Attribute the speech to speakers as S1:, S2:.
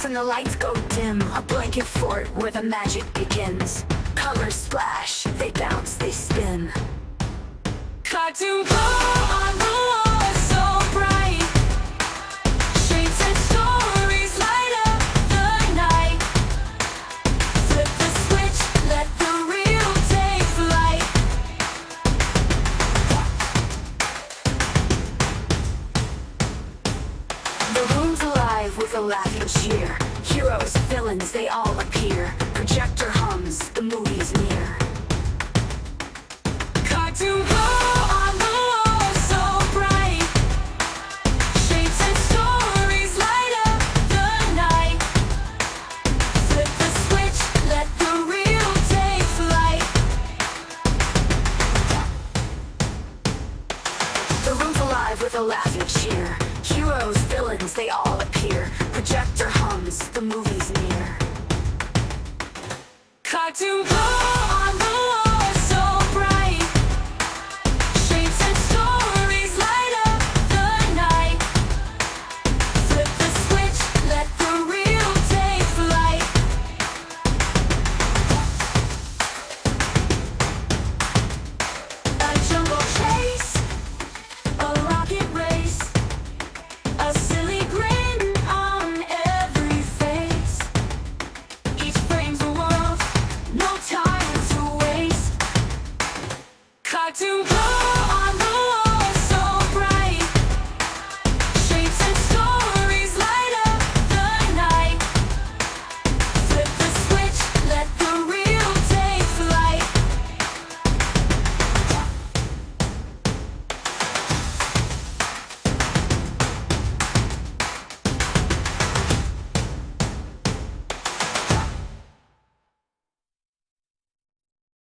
S1: cracks and the lights go dim. A blanket fort where the magic begins. Colors splash, they bounce, they spin. Cartoon glow on the wall, so bright. Shapes and stories light up the night. Flip the switch, let the real take flight. The room's alive with a laughing cheer. Heroes, villains, they all appear. Projector hums, the movie's near. Cartoon glow on the wall, so bright. Shapes and stories light up the night. Flip the switch, let the real take flight. The room's alive with a laughing cheer. Heroes, villains, they all appear. Projector hums, the movie's near. Cartoon glow